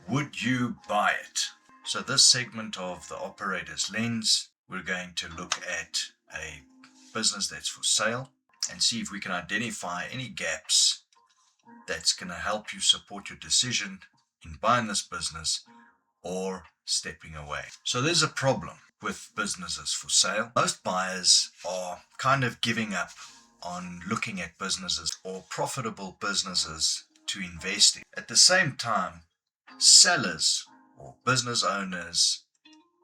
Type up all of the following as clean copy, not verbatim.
Would you buy it? So this segment of the operator's lens, we're going to look at a business that's for sale and see if we can identify any gaps that's going to help you support your decision in buying this business or stepping away. So there's a problem with businesses for sale. Most buyers are kind of giving up on looking at businesses or profitable businesses to invest in. At the same time, sellers or business owners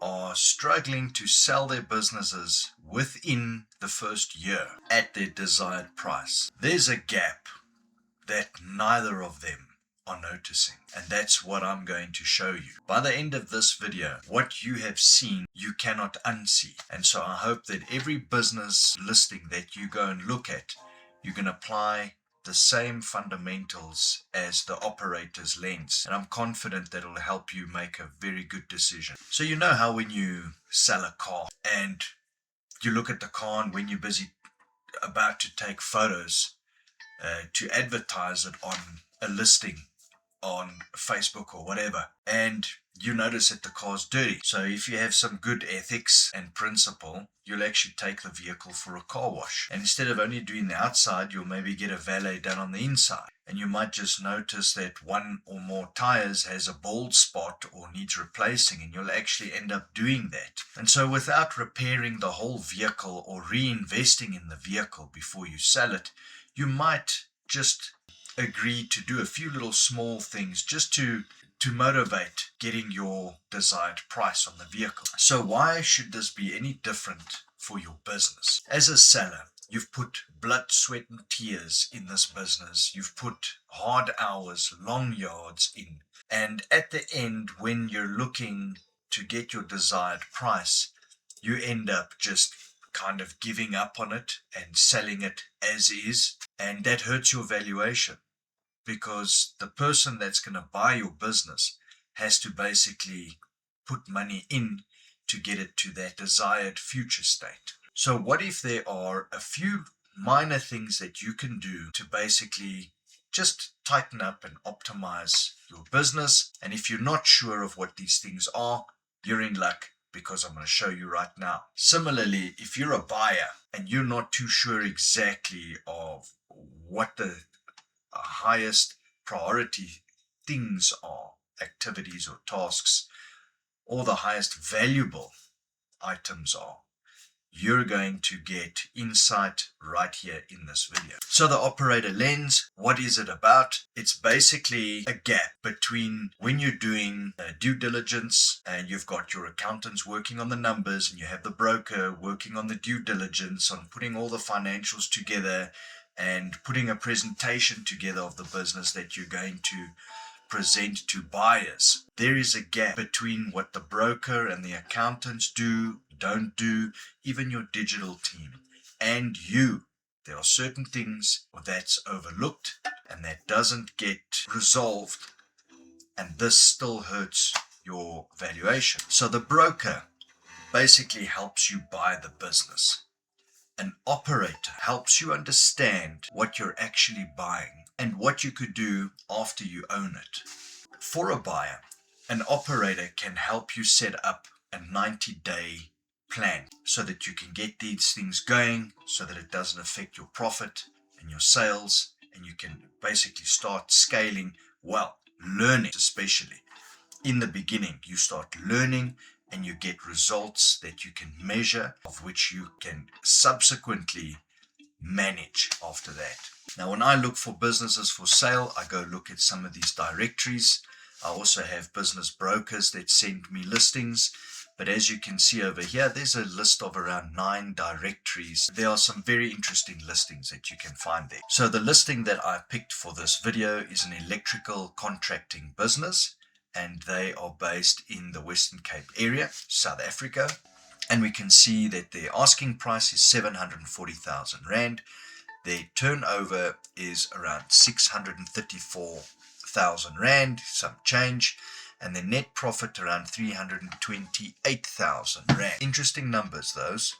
are struggling to sell their businesses within the first year at their desired price. There's a gap that neither of them are noticing, and that's what I'm going to show you. By the end of this video, what you have seen you cannot unsee, and so I hope that every business listing that you go and look at, you can apply the same fundamentals as the operator's lens, and I'm confident that it'll help you make a very good decision. So you know how when you sell a car and you look at the car, and when you're busy about to take photos to advertise it on a listing on Facebook or whatever, and you notice that the car's dirty. So if you have some good ethics and principle, you'll actually take the vehicle for a car wash, and instead of only doing the outside, you'll maybe get a valet done on the inside, and you might just notice that one or more tires has a bald spot or needs replacing, and you'll actually end up doing that. And so without repairing the whole vehicle or reinvesting in the vehicle before you sell it, you might just agree to do a few little small things just to motivate getting your desired price on the vehicle. So why should this be any different for your business? As a seller, you've put blood, sweat and tears in this business. You've put hard hours, long yards in. And at the end, when you're looking to get your desired price, you end up just kind of giving up on it and selling it as is. And that hurts your valuation, because the person that's going to buy your business has to basically put money in to get it to that desired future state. So what if there are a few minor things that you can do to basically just tighten up and optimize your business? And if you're not sure of what these things are, you're in luck, because I'm going to show you right now. Similarly, if you're a buyer and you're not too sure exactly of what the highest priority things are, activities or tasks, or the highest valuable items are, you're going to get insight right here in this video. So the operator lens, what is it about? It's basically a gap between when you're doing due diligence and you've got your accountants working on the numbers, and you have the broker working on the due diligence, on putting all the financials together and putting a presentation together of the business that you're going to present to buyers. There is a gap between what the broker and the accountants do, don't do, even your digital team, and you. There are certain things that's overlooked and that doesn't get resolved, and this still hurts your valuation. So the broker basically helps you buy the business. An operator helps you understand what you're actually buying and what you could do after you own it. For a buyer, an operator can help you set up a 90-day plan so that you can get these things going, so that it doesn't affect your profit and your sales, and you can basically start scaling well, learning. Especially in the beginning, you start learning and you get results that you can measure, of which you can subsequently manage after that. Now, when I look for businesses for sale, I go look at some of these directories. I also have business brokers that send me listings. But as you can see over here, there's a list of around 9 directories. There are some very interesting listings that you can find there. So the listing that I picked for this video is an electrical contracting business, and they are based in the Western Cape area, South Africa. And we can see that their asking price is 740,000 Rand. Their turnover is around 634,000 Rand, some change, and their net profit around 328,000 Rand. Interesting numbers, those.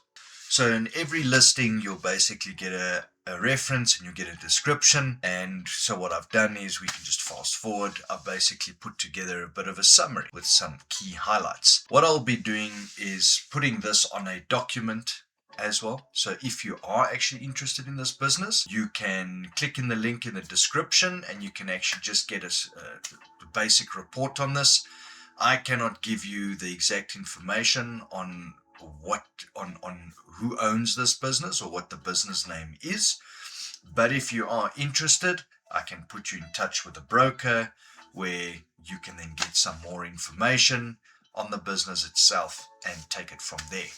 So in every listing, you'll basically get a a reference and you get a description. And so what I've done is we can just fast forward. I've basically put together a bit of a summary with some key highlights. What I'll be doing is putting this on a document as well. So if you are actually interested in this business, you can click in the link in the description and you can actually just get a basic report on this. I cannot give you the exact information on who owns this business or what the business name is, but if you are interested, I can put you in touch with a broker where you can then get some more information on the business itself and take it from there.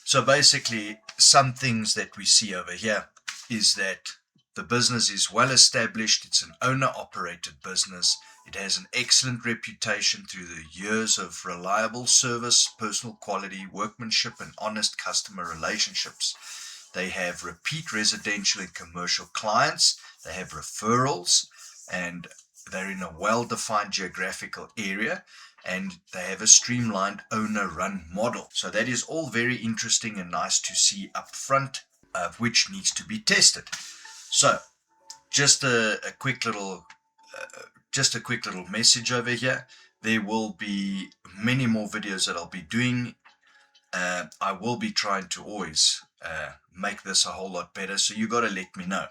So basically, some things that we see over here is that the business is well established. It's an owner-operated business. It has an excellent reputation through the years of reliable service, personal quality, workmanship, and honest customer relationships. They have repeat residential and commercial clients. They have referrals, and they're in a well-defined geographical area, and they have a streamlined owner-run model. So that is all very interesting and nice to see up front, which needs to be tested. So just a quick little message over here. There will be many more videos that I'll be doing. I will be trying to always make this a whole lot better. So you got to let me know.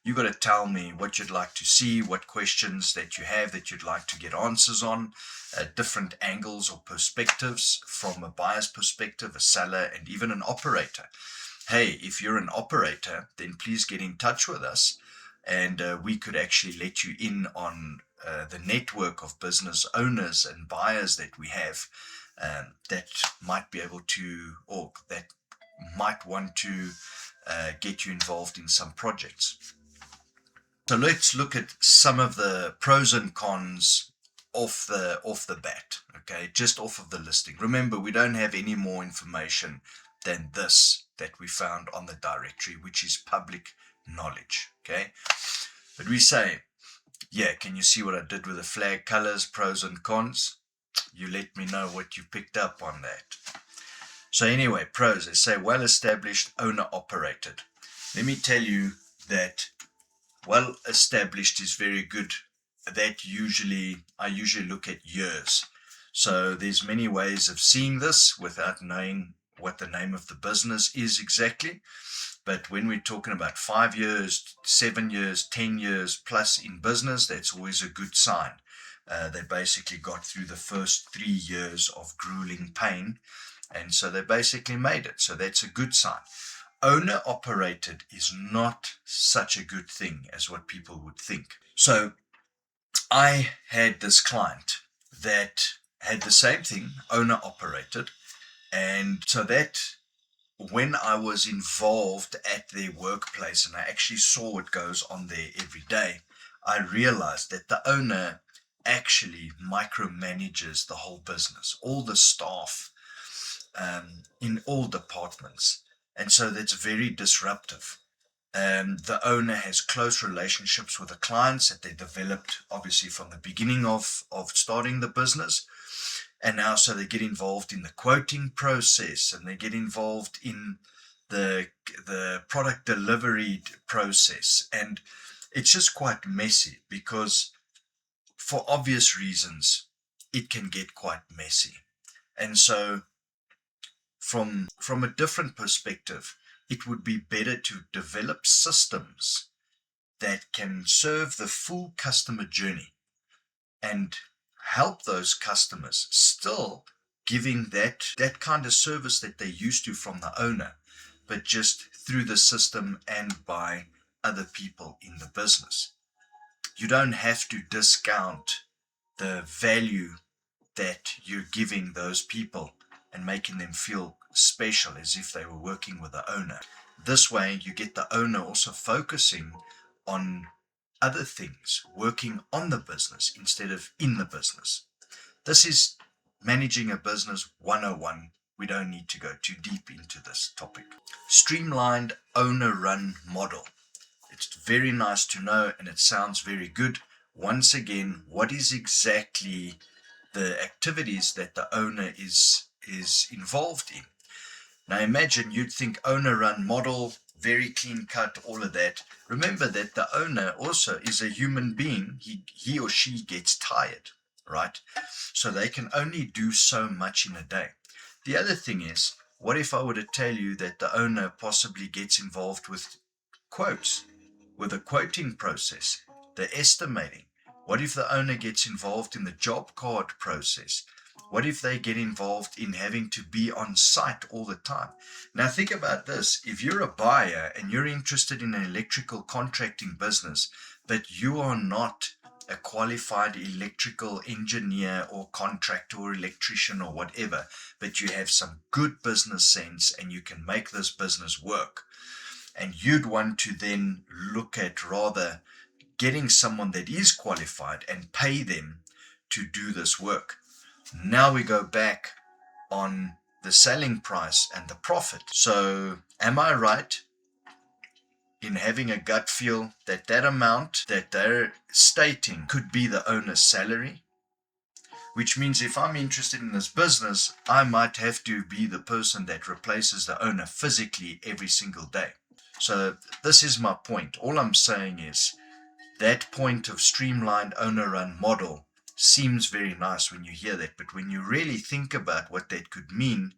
You got to tell me what you'd like to see, what questions that you have that you'd like to get answers on, different angles or perspectives from a buyer's perspective, a seller, and even an operator. Hey, if you're an operator, then please get in touch with us, and we could actually let you in on the network of business owners and buyers that we have that might be able to, or that might want to get you involved in some projects. So let's look at some of the pros and cons off the bat, okay, just off of the listing. Remember, we don't have any more information than this that we found on the directory, which is public knowledge, okay? But we say, yeah, can you see what I did with the flag colors, pros and cons? You let me know what you picked up on that. So anyway, pros, they say well-established, owner-operated. Let me tell you that well-established is very good. That I usually look at years. So there's many ways of seeing this without knowing what the name of the business is exactly. But when we're talking about 5 years, 7 years, 10 years plus in business, that's always a good sign. They basically got through the first 3 years of grueling pain, and so they basically made it. So that's a good sign. Owner-operated is not such a good thing as what people would think. So I had this client that had the same thing, owner-operated, and so that when I was involved at their workplace and I actually saw what goes on there every day, I realized that the owner actually micromanages the whole business, all the staff in all departments. And so that's very disruptive. The owner has close relationships with the clients that they developed obviously from the beginning of starting the business. And now so they get involved in the quoting process, and they get involved in the product delivery process. And it's just quite messy because for obvious reasons, it can get quite messy. And so from a different perspective, it would be better to develop systems that can serve the full customer journey and help those customers, still giving that kind of service that they're used to from the owner, but just through the system and by other people in the business. You don't have to discount the value that you're giving those people and making them feel special as if they were working with the owner. This way you get the owner also focusing on other things, working on the business instead of in the business. This is managing a business 101. We don't need to go too deep into this topic. Streamlined owner-run model. It's very nice to know, and it sounds very good. Once again, what is exactly the activities that the owner is involved in? Now imagine you'd think owner-run model, very clean cut, all of that. Remember that the owner also is a human being. He or she gets tired, right? So they can only do so much in a day. The other thing is, what if I were to tell you that the owner possibly gets involved with quotes, with the quoting process, the estimating? What if the owner gets involved in the job card process? What if they get involved in having to be on site all the time? Now think about this. If you're a buyer and you're interested in an electrical contracting business, but you are not a qualified electrical engineer or contractor or electrician or whatever, but you have some good business sense and you can make this business work, and you'd want to then look at rather getting someone that is qualified and pay them to do this work. Now we go back on the selling price and the profit. So am I right in having a gut feel that that amount that they're stating could be the owner's salary? Which means if I'm interested in this business, I might have to be the person that replaces the owner physically every single day. So this is my point. All I'm saying is that point of streamlined owner-run model seems very nice when you hear that, but when you really think about what that could mean,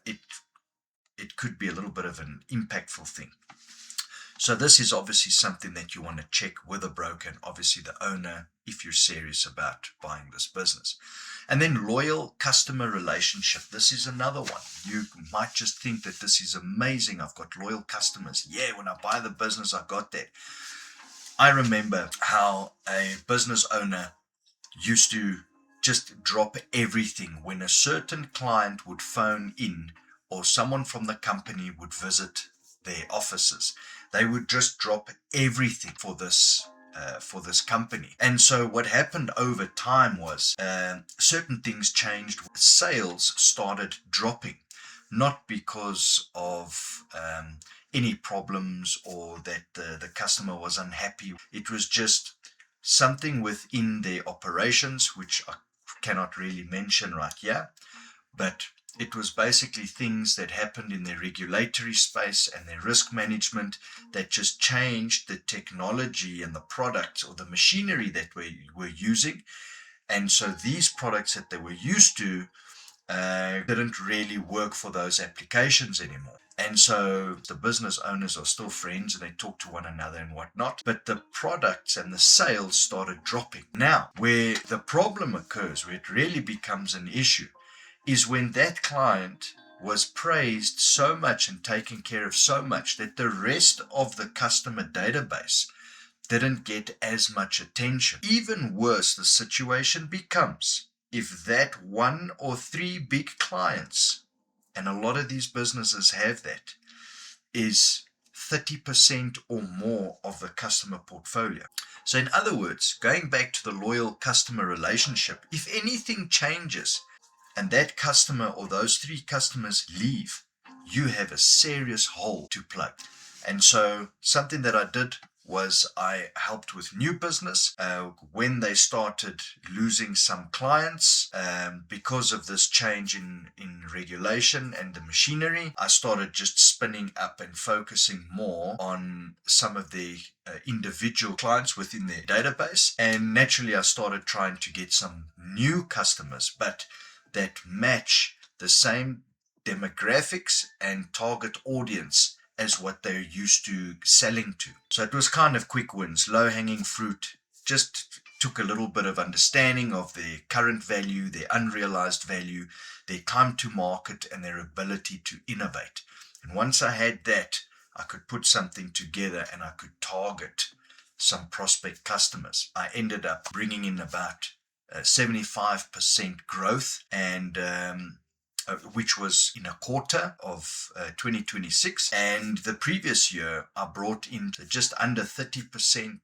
it could be a little bit of an impactful thing. So this is obviously something that you want to check with a broker and obviously the owner if you're serious about buying this business. And then loyal customer relationship. This is another one. You might just think that this is amazing. I've got loyal customers. Yeah, when I buy the business, I got that. I remember how a business owner used to just drop everything when a certain client would phone in or someone from the company would visit their offices. They would just drop everything for this company. And so what happened over time was certain things changed. Sales started dropping, not because of any problems or that the customer was unhappy. It was just something within their operations, which I cannot really mention right here, but it was basically things that happened in their regulatory space and their risk management that just changed the technology and the products or the machinery that we were using. And so these products that they were used to didn't really work for those applications anymore. And so the business owners are still friends and they talk to one another and whatnot, but the products and the sales started dropping. Now, where the problem occurs, where it really becomes an issue, is when that client was praised so much and taken care of so much that the rest of the customer database didn't get as much attention. Even worse, the situation becomes if that 1 or 3 big clients, and a lot of these businesses have that, is 30% or more of the customer portfolio. So in other words, going back to the loyal customer relationship, if anything changes and that customer or those 3 customers leave, you have a serious hole to plug. And so something that I did was I helped with new business when they started losing some clients because of this change in regulation and the machinery. I started just spinning up and focusing more on some of the individual clients within their database. And naturally, I started trying to get some new customers, but that match the same demographics and target audience as what they're used to selling to. So it was kind of quick wins, low-hanging fruit. Just took a little bit of understanding of their current value, their unrealized value, their time to market, and their ability to innovate. And once I had that, I could put something together and I could target some prospect customers. I ended up bringing in about 75% growth, and which was in a quarter of 2026. And the previous year, I brought in just under 30%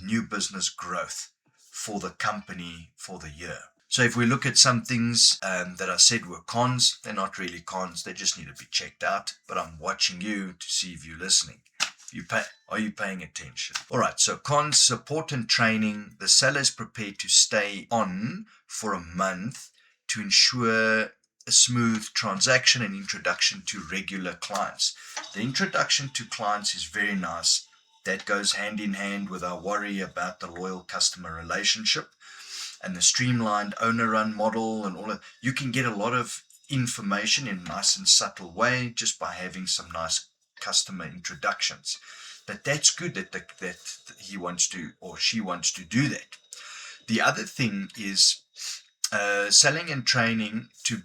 new business growth for the company for the year. So if we look at some things that I said were cons, they're not really cons. They just need to be checked out. But I'm watching you to see if you're listening. Are you paying attention? All right, so cons, support and training. The seller is prepared to stay on for a month to ensure a smooth transaction and introduction to regular clients. The introduction to clients is very nice. That goes hand in hand with our worry about the loyal customer relationship and the streamlined owner run model and all that. You can get a lot of information in a nice and subtle way just by having some nice customer introductions. But that's good that he wants to or she wants to do that. The other thing is selling and training to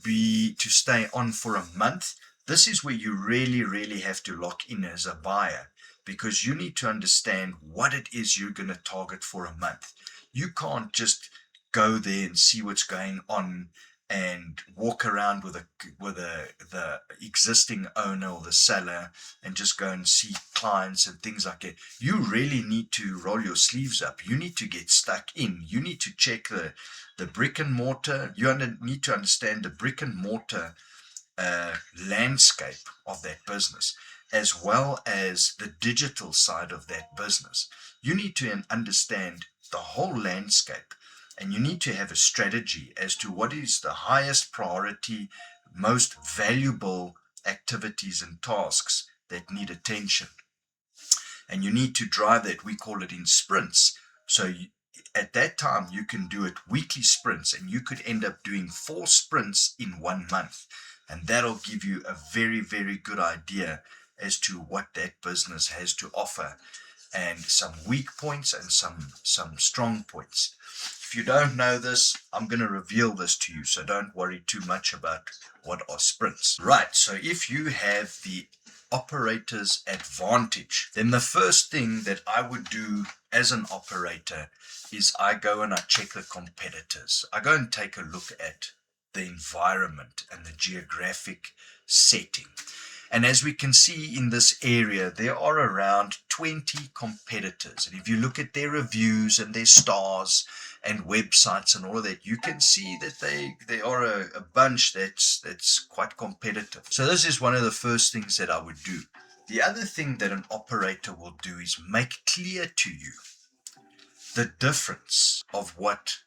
stay on for a month. This is where you really have to lock in as a buyer, because you need to understand what it is you're going to target for a month. You can't just go there and see what's going on and walk around with the existing owner or the seller and just go and see clients and things like that. You really need to roll your sleeves up. You need to get stuck in. You need to check the brick and mortar. You need to understand the brick and mortar landscape of that business, as well as the digital side of that business. You need to understand the whole landscape, and you need to have a strategy as to what is the highest priority, most valuable activities and tasks that need attention. And you need to drive that. We call it in sprints. So at that time, you can do it weekly sprints, and you could end up doing 4 sprints in 1 month. And that'll give you a very good idea as to what that business has to offer, and some weak points and some strong points. If you don't know this, I'm going to reveal this to you, so don't worry too much about what are sprints. Right, so if you have the operator's advantage, then the first thing that I would do as an operator is I go and I check the competitors. I go and take a look at the environment and the geographic setting. And as we can see in this area, there are around 20 competitors. And if you look at their reviews and their stars and websites and all of that, you can see that they are a bunch that's quite competitive. So this is one of the first things that I would do. The other thing that an operator will do is make clear to you the difference of what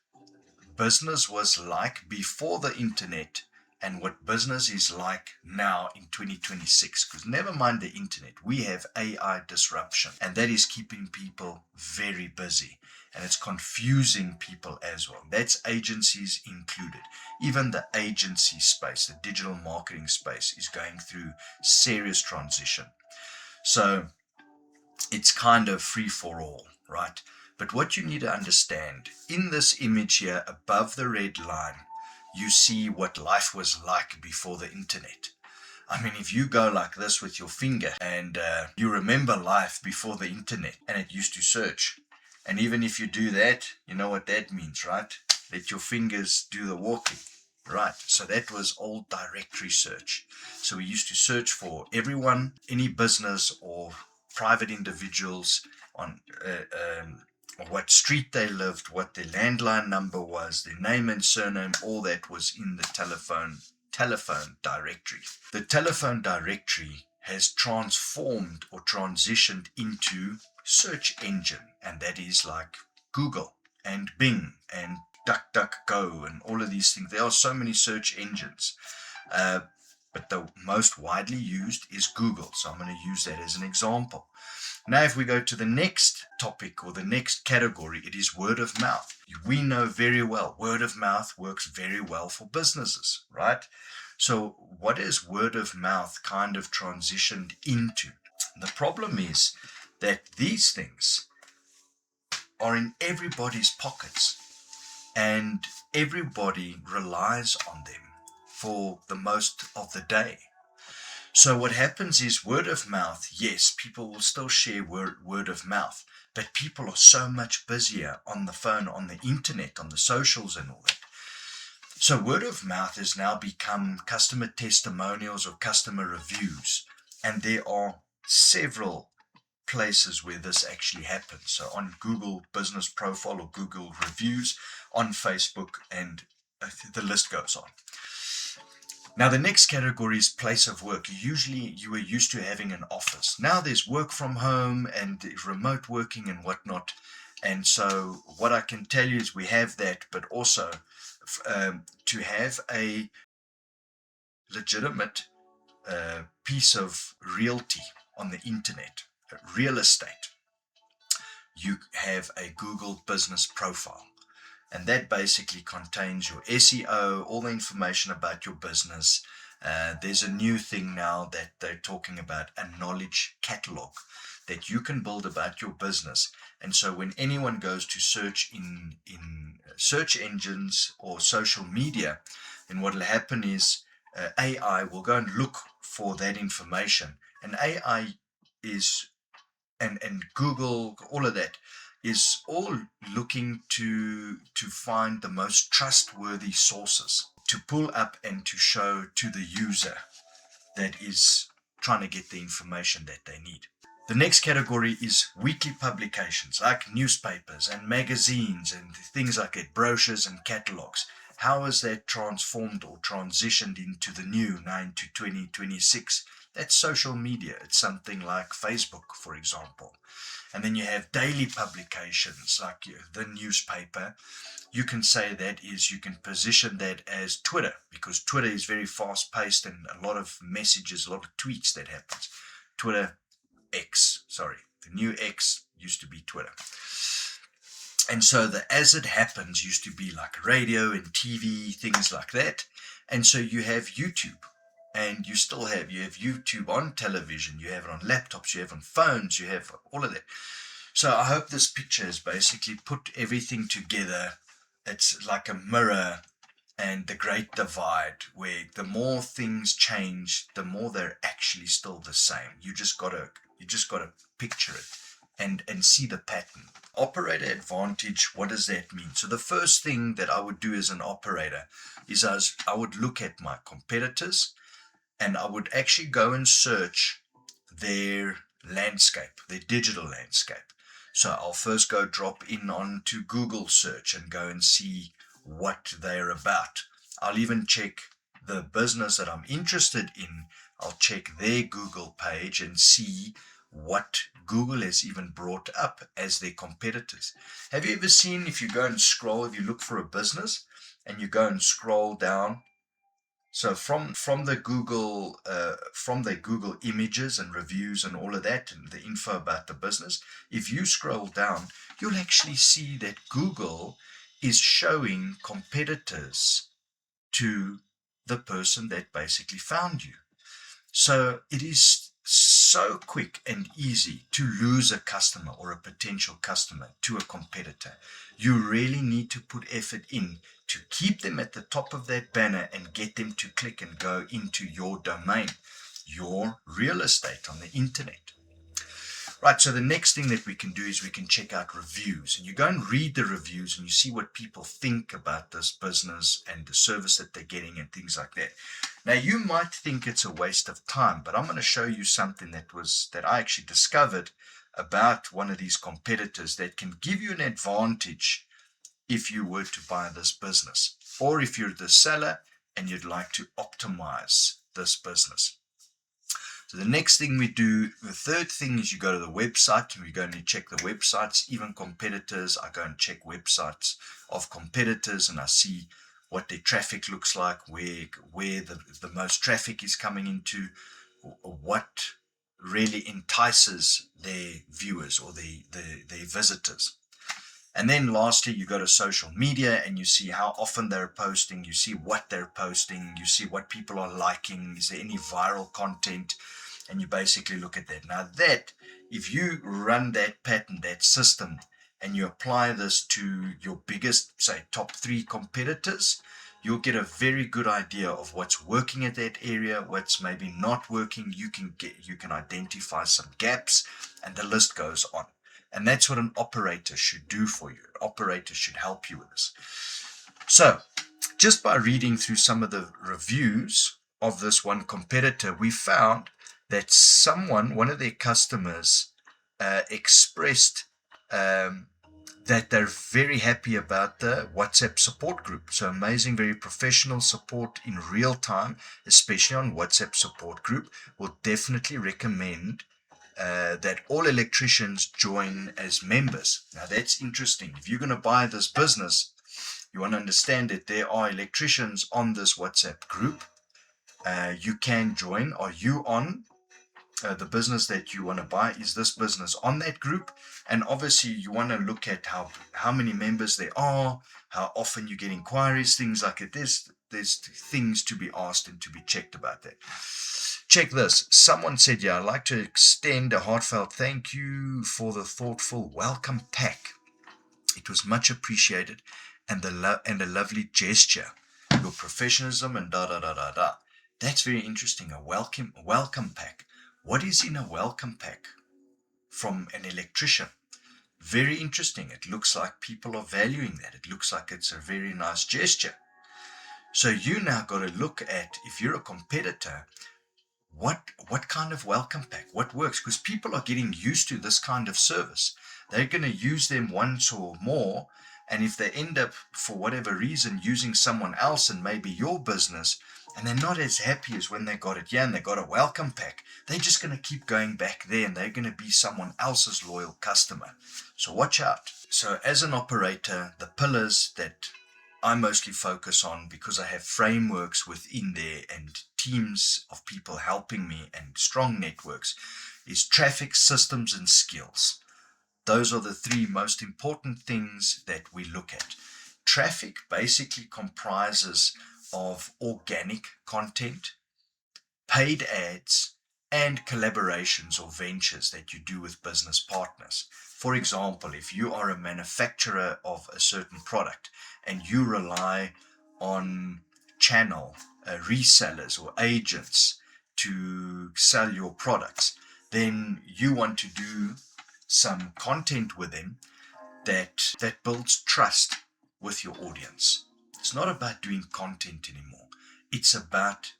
business was like before the internet and what business is like now in 2026. Because never mind the internet, we have AI disruption, and that is keeping people very busy, and it's confusing people as well. That's agencies included. Even the agency space, the digital marketing space, is going through serious transition. So it's kind of free for all, right? But what you need to understand, in this image here above the red line, you see what life was like before the internet. I mean, if you go like this with your finger and you remember life before the internet, and it used to search. And even if you do that, you know what that means, right? Let your fingers do the walking. Right, so that was old directory search. So we used to search for everyone, any business or private individuals on what street they lived, what their landline number was, their name and surname. All that was in the telephone directory. The telephone directory has transformed or transitioned into search engine, and that is like Google and Bing and DuckDuckGo and all of these things. There are so many search engines, but the most widely used is Google. So I'm going to use that as an example. Now, if we go to the next topic or the next category, it is word of mouth. We know very well word of mouth works very well for businesses, right? So what has word of mouth kind of transitioned into? The problem is that these things are in everybody's pockets, and everybody relies on them for the most of the day. So what happens is word of mouth, yes, people will still share word of mouth, but people are so much busier on the phone, on the internet, on the socials and all that. So word of mouth has now become customer testimonials or customer reviews, and there are several places where this actually happens. So on Google Business Profile or Google Reviews, on Facebook, and the list goes on. Now, the next category is place of work. Usually you were used to having an office. Now there's work from home and remote working and whatnot. And so what I can tell you is we have that, but also to have a legitimate piece of realty on the internet, real estate, you have a Google business profile. And that basically contains your SEO, all the information about your business. There's a new thing now that they're talking about, a knowledge catalog that you can build about your business. And so when anyone goes to search in search engines or social media, then what will happen is AI will go and look for that information. And AI is and Google, all of that is all looking to find the most trustworthy sources to pull up and to show to the user that is trying to get the information that they need. The next category is weekly publications like newspapers and magazines and things like that, brochures and catalogs. How is that transformed or transitioned into the new 9 to 2026? That's social media. It's something like Facebook, for example. And then you have daily publications like the newspaper. You can say that is, you can position that as Twitter, because Twitter is very fast paced and a lot of messages, a lot of tweets that happens. Twitter X, sorry, the new X used to be Twitter. And so the as it happens used to be like radio and TV, things like that. And so you have YouTube. And you have YouTube on television, you have it on laptops, you have it on phones, you have all of that. So I hope this picture has basically put everything together. It's like a mirror and the great divide, where the more things change, the more they're actually still the same. You just gotta picture it and see the pattern. Operator advantage, what does that mean? So the first thing that I would do as an operator is I would look at my competitors, and I would actually go and search their landscape, their digital landscape. So I'll first go drop in onto Google search and go and see what they're about. I'll even check the business that I'm interested in. I'll check their Google page and see what Google has even brought up as their competitors. Have you ever seen, if you go and scroll, if you look for a business and you go and scroll down, so from the Google from the Google images and reviews and all of that and the info about the business, if you scroll down, you'll actually see that Google is showing competitors to the person that basically found you. So it is so quick and easy to lose a customer or a potential customer to a competitor. You really need to put effort in to keep them at the top of that banner and get them to click and go into your domain, your real estate on the internet. Right, so the next thing that we can do is we can check out reviews. And you go and read the reviews and you see what people think about this business and the service that they're getting and things like that. Now, you might think it's a waste of time, but I'm going to show you something that I actually discovered about one of these competitors that can give you an advantage if you were to buy this business, or if you're the seller and you'd like to optimize this business. So the next thing we do, the third thing is you go to the website and we go and you check the websites, even competitors. I go and check websites of competitors and I see what their traffic looks like, where the most traffic is coming into, what really entices their viewers or their visitors. And then lastly, you go to social media and you see how often they're posting, you see what they're posting, you see what people are liking, is there any viral content, and you basically look at that. Now that, if you run that pattern, that system, and you apply this to your biggest, say, top 3 competitors, you'll get a very good idea of what's working at that area, what's maybe not working. You can identify some gaps, and the list goes on. And that's what an operator should do for you. An operator should help you with this. So, just by reading through some of the reviews of this one competitor, we found that one of their customers, expressed that they're very happy about the WhatsApp support group. So amazing, very professional support in real time, especially on WhatsApp support group. Will definitely recommend that all electricians join as members. Now that's interesting. If you're going to buy this business, you want to understand that there are electricians on this WhatsApp group You can join. Are you on the business that you want to buy? Is this business on that group? And obviously you want to look at how many members there are, how often you get inquiries, things like it. There's things to be asked and to be checked about that. Check this. Someone said, yeah, I'd like to extend a heartfelt thank you for the thoughtful welcome pack. It was much appreciated and a lovely gesture. Your professionalism and da da da da da. That's very interesting. A welcome pack. What is in a welcome pack from an electrician? Very interesting. It looks like people are valuing that. It looks like it's a very nice gesture. So you now got to look at, if you're a competitor, what kind of welcome pack, what works, because people are getting used to this kind of service. They're going to use them once or more, and if they end up for whatever reason using someone else and maybe your business, and they're not as happy as when they got it here and they got a welcome pack, they're just going to keep going back there and they're going to be someone else's loyal customer. So watch out. So as an operator, the pillars that I mostly focus on, because I have frameworks within there and teams of people helping me and strong networks, is traffic, systems, and skills. Those are the three most important things that we look at. Traffic basically comprises of organic content, paid ads, and collaborations or ventures that you do with business partners. For example, if you are a manufacturer of a certain product and you rely on channel resellers or agents to sell your products, then you want to do some content with them that builds trust with your audience. It's not about doing content anymore. It's about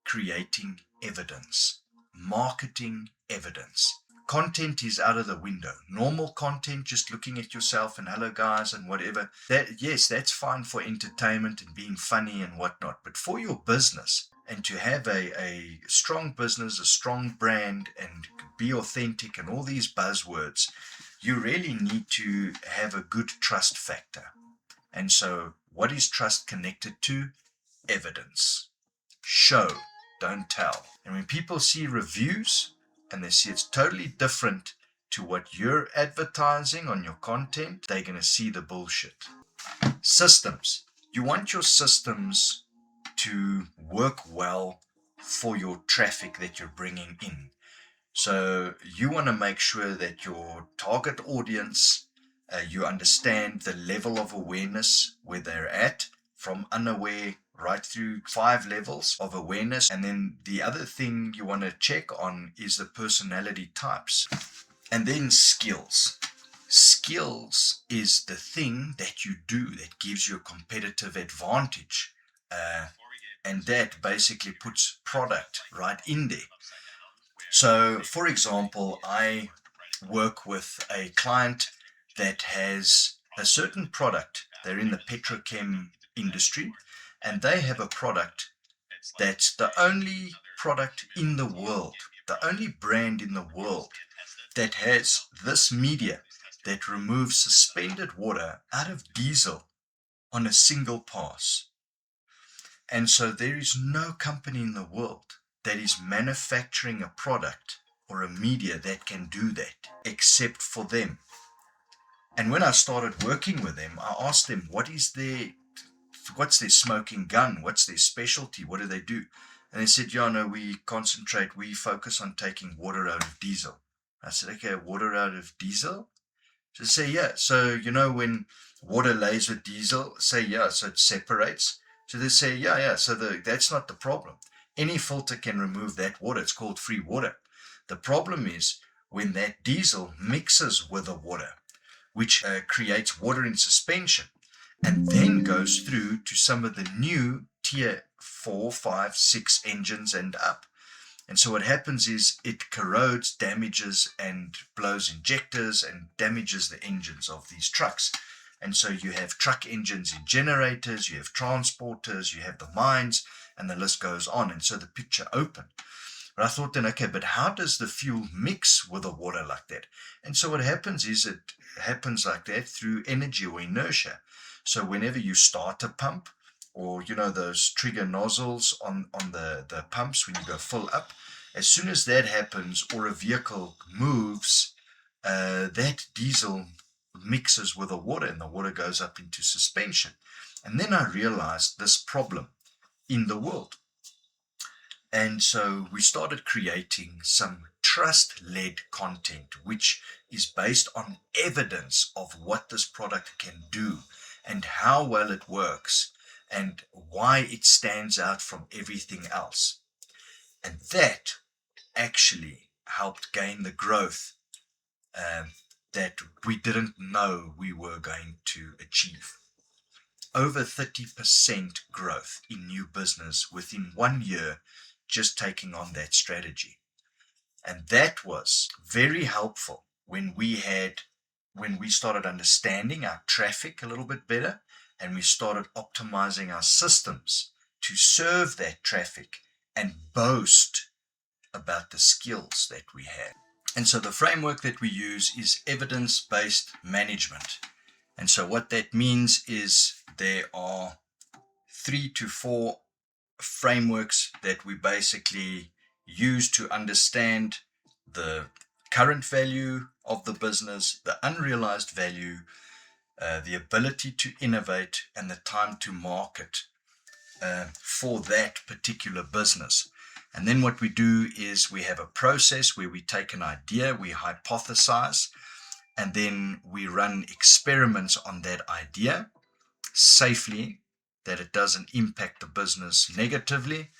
creating evidence, marketing evidence. Content is out of the window. Normal content, just looking at yourself and hello guys and whatever, that, yes, that's fine for entertainment and being funny and whatnot. But for your business, and to have a strong business, a strong brand, and be authentic and all these buzzwords, you really need to have a good trust factor. And so what is trust connected to? Evidence. Show, don't tell. And when people see reviews and they see it's totally different to what you're advertising on your content, they're going to see the bullshit. Systems. You want your systems to work well for your traffic that you're bringing in. So you want to make sure that your target audience, you understand the level of awareness where they're at, from unaware right through 5 levels of awareness. And then the other thing you want to check on is the personality types. And then skills. Skills is the thing that you do that gives you a competitive advantage. And that basically puts product right in there. So, for example, I work with a client that has a certain product. They're in the petrochem industry, and they have a product that's the only product in the world, the only brand in the world that has this media that removes suspended water out of diesel on a single pass. And so there is no company in the world that is manufacturing a product or a media that can do that except for them. And when I started working with them, I asked them, what's their smoking gun? What's their specialty? What do they do? And they said, yeah, no, we focus on taking water out of diesel. I said, okay, water out of diesel? So they say, yeah. So, when water lays with diesel, say, yeah, so it separates. So they say, yeah. So that's not the problem. Any filter can remove that water. It's called free water. The problem is when that diesel mixes with the water, which creates water in suspension, and then goes through to some of the new tier 4, 5, 6 engines and up. And so what happens is it corrodes, damages, and blows injectors and damages the engines of these trucks. And so you have truck engines in generators, you have transporters, you have the mines, and the list goes on. And so the picture opened. But I thought then, okay, but how does the fuel mix with the water like that? And so what happens is it happens like that through energy or inertia. So whenever you start a pump, or those trigger nozzles on the pumps when you go full up. As soon as that happens, or a vehicle moves, that diesel mixes with the water and the water goes up into suspension. And then I realized this problem in the world. And so we started creating some trust-led content, which is based on evidence of what this product can do and how well it works and why it stands out from everything else. And that actually helped gain the growth that we didn't know we were going to achieve. Over 30% growth in new business within 1 year, just taking on that strategy. And that was very helpful when we started understanding our traffic a little bit better, and we started optimizing our systems to serve that traffic and boast about the skills that we had. And so the framework that we use is evidence-based management. And so what that means is there are 3 to 4 frameworks that we basically use to understand the current value of the business, the unrealized value, the ability to innovate, and the time to market for that particular business. And then what we do is we have a process where we take an idea, we hypothesize, and then we run experiments on that idea safely, that it doesn't impact the business negatively.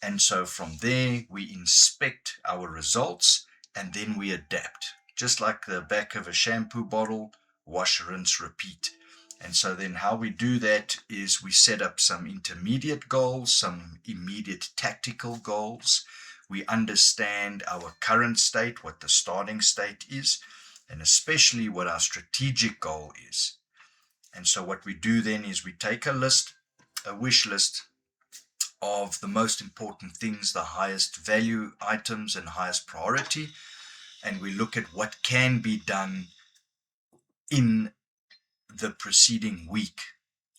And so from there, we inspect our results and then we adapt. Just like the back of a shampoo bottle, wash, rinse, repeat. And so then how we do that is we set up some intermediate goals, some immediate tactical goals. We understand our current state, what the starting state is, and especially what our strategic goal is. And so what we do then is we take a wish list of the most important things, the highest value items and highest priority, and we look at what can be done in the preceding week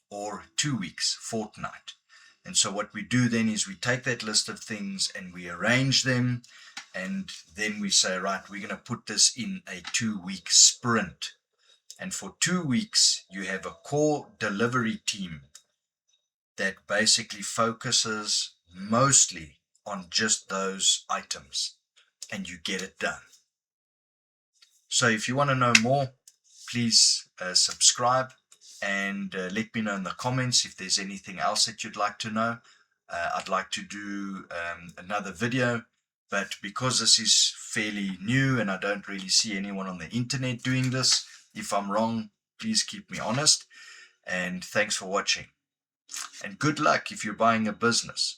or 2 weeks, fortnight. And so what we do then is we take that list of things and we arrange them, and then we say, right, we're going to put this in a 2-week sprint. And for 2 weeks, you have a core delivery team that basically focuses mostly on just those items, and you get it done. So if you want to know more, please subscribe and let me know in the comments if there's anything else that you'd like to know. I'd like to do another video, but because this is fairly new and I don't really see anyone on the internet doing this, if I'm wrong, please keep me honest. And thanks for watching. And good luck if you're buying a business.